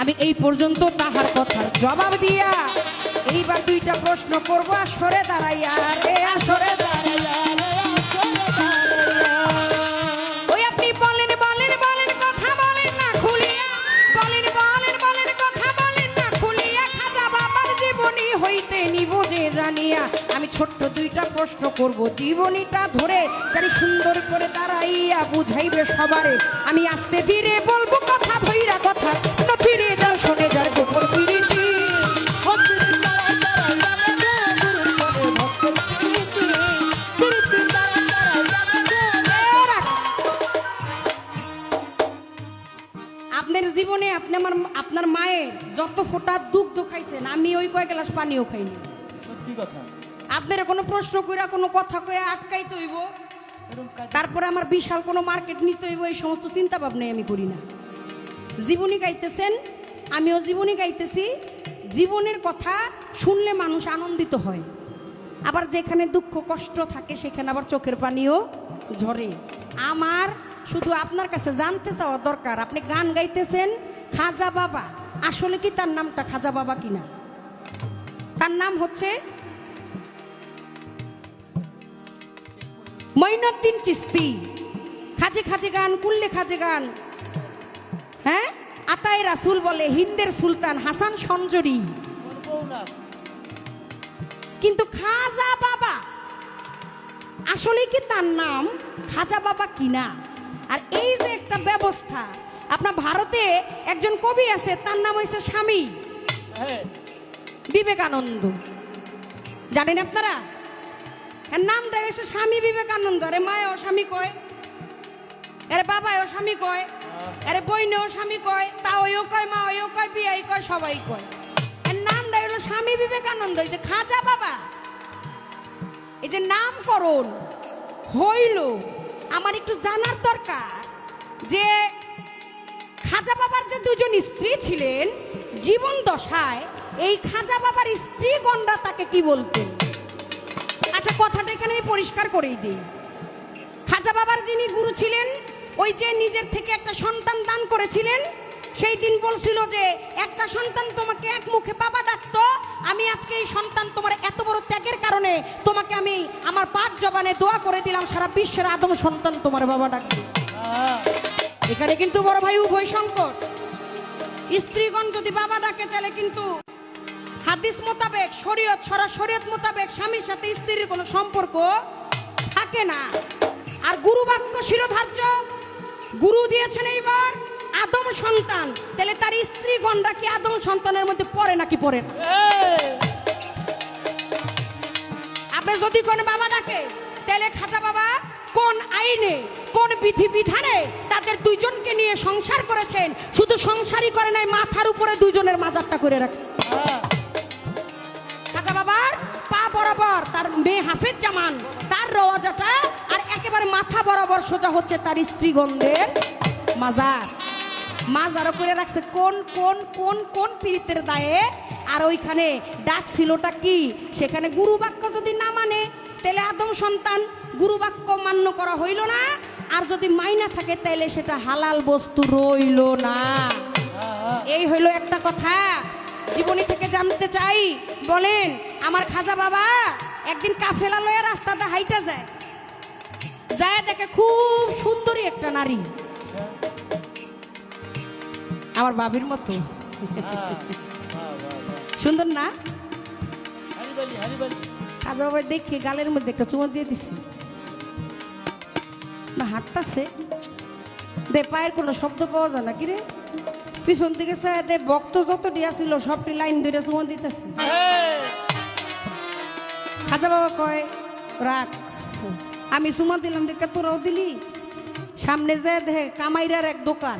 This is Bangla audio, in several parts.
আমি এই পর্যন্ত তাহার কথার জবাব দিয়া এইবার দুইটা প্রশ্ন করবো আসরে দাঁড়াইয়া রে আসরে দাঁড়াইয়া ওই আপনি বলেন বলেন বলেন কথা বলেন না খুলিয়া বলেন বলেন বলেন কথা বলেন না খুলিয়া খাজা বাবার জীবনী হইতে নিব যে জানিয়া আমি ছোট্ট দুইটা প্রশ্ন করব জীবনীটা ধরে জানি সুন্দর করে দাঁড়াইয়া বুঝাইবে সবারে আমি আস্তে ধীরে বলবো কথা ধইরা কথা না ফিরে যাও শুনে যার গোপন পিরিতি আপনার জীবনে আপনি আপনার মায়ের যত ফোঁটা দুগ্ধ খাইছেন আমি ওই কয়েক গ্লাস পানিও খাইনি। সত্যি কথা। আপনার কোনো প্রশ্ন কইরা কোনো কথা কয়ে আটকাইতে হইব, তারপরে আমার বিশাল কোনো মার্কেট নিতে হইব, এই সমস্ত চিন্তা ভাবনাই আমি করি না। জীবনী গাইতেছেন, আমিও জীবনী গাইতেছি। জীবনের কথা শুনলে মানুষ আনন্দিত হয়, আবার যেখানে দুঃখ কষ্ট থাকে সেখানে আবার চোখের পানিও ঝরে। আমার শুধু আপনার কাছে জানতে চাওয়া দরকার, আপনি গান গাইতেছেন খাজা বাবা, আসলে কি তার নামটা খাজা বাবা কিনা? তার নাম হচ্ছে মঈনুদ্দিন চিশতি। খাজে খাজে গান কুল্লে খাজে গান, হ্যাঁ আতাই রাসুল বলে হিন্দের সুলতান হাসান সঞ্জরি, কিন্তু খাজা বাবা আসলে কি তার নাম খাজা বাবা কিনা? আর এই যে একটা ব্যবস্থা, আপনার ভারতে একজন কবি আছে তার নাম হয়েছে স্বামী বিবেকানন্দ, জানেন আপনারা? এর নামটা হয়েছে স্বামী বিবেকানন্দ। আরে মায়ও স্বামী কয়, এর বাবাও স্বামী কয়, এর বইনেও স্বামী কয়, তাও কয়, মা ওইও কয়, বিয়াই কয়, সবাই কয়। এর নামটা হলো স্বামী বিবেকানন্দ। এই যে খাজা বাবা, এই যে নামকরণ হইল, আমার একটু জানার দরকার যে খাজা বাবার যে দুজন স্ত্রী ছিলেন জীবন দশায়, এই খাজা বাবার স্ত্রী গণরা তাকে কি বলতেন? আচ্ছা কথাটা এখানে আমি পরিষ্কার করেই দিই। খাজা বাবার যিনি গুরু ছিলেন, ওই যে নিজের থেকে একটা সন্তান দান করেছিলেন, সেই দিন বলছিল যে একটা সন্তান তোমাকে এক মুখে বাবা ডাকতো, আমি আজকে এই সন্তান তোমার এত বড় ত্যাগের কারণে তোমাকে আমি আমার পাক জবানে দোয়া করে দিলাম, সারা বিশ্বের আদম সন্তান তোমার বাবা ডাকবে। এখানে কিন্তু বড় ভাই উভয় সংকট। স্ত্রীগণ যদি বাবা ডাকে তাহলে কিন্তু হাদিস মোতাবেক শরীয়ত শরীয়ত মোতাবেক স্বামীর সাথে স্ত্রীর কোনো সম্পর্ক থাকে না। আর গুরু বাক্য শিরোধার্য, গুরু দিয়েছেন এইবার আদম সন্তান, তাহলে তার স্ত্রীগণরা কি আদম সন্তানের মধ্যে পড়ে নাকি পড়ে না? আপনি যদি কোন বাবা ডাকে, তাহলে খাজা বাবা কোন আইনে কোন বিধি বিধানে তাদের দুইজনকে নিয়ে সংসার করেছেন? শুধু সংসারই করে নাই, মাথার উপরে দুইজনের মাজারটা করে রাখছে। খাজা বাবার পা বরাবর তার মেয়ে হাফেজ জামান, তার রওয়াজাটা, আর একেবারে মাথা বরাবর সোজা হচ্ছে তার স্ত্রীগণদের মাজার। মাজারও করে রাখছে কোন কোন কোন কোন পীড়িতের দায়ে। আর ওইখানে ডাক ছিলটা কি? সেখানে গুরু বাক্য যদি না মানে তাহলে আদম সন্তান গুরু বাক্য মান্য করা হইল না, আর যদি মাইনা থাকে তাহলে সেটা হালাল বস্তু রইল না। এই হইল একটা কথা। জীবনী থেকে জানতে চাই, বলেন আমার খাজা বাবা একদিন কাফেলা লয়ে রাস্তাতে হাইটা যায়, যায় দেখে খুব সুন্দরী একটা নারী, আমার বাবির মতো সুন্দর না? খাজা বাবা দেখে গালের মধ্যে একটা চুমা দিয়ে দিছি, না হাঁটতাছে দে, পায়ের কোনো শব্দ পাওয়া যায় না, কি রে পিছন দিকে চায় দে, ভক্ত যতটি আসছিল সবটি লাইন ধরে চুমা দিতেছে। খাজা বাবা কয় রাখ, আমি চুমা দিলাম দেখে তোরাও দিলি। সামনে যায় দেখে কামাইরার এক দোকান,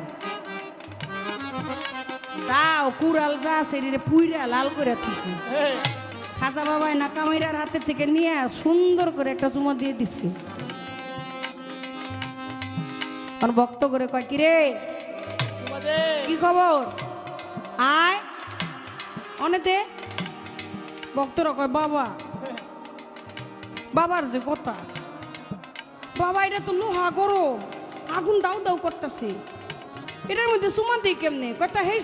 তাও কুড়াল যা শরীরে পুইরা লাল করে দিচ্ছে। খাজা বাবাই না কামাইরার হাতে থেকে নিয়ে সুন্দর করে একটা চুমা দিয়ে দিচ্ছে। ভক্ত করে কয় কি রে কি খবর, আয় অনেতে। ভক্তরা কয় বাবা, বাবার যে কথা, বাবা এটা তো লোহা গরম, আগুন দাউ দাউ করতেছে, এটার মধ্যে সুমা দিই কেমনে? কথা হেই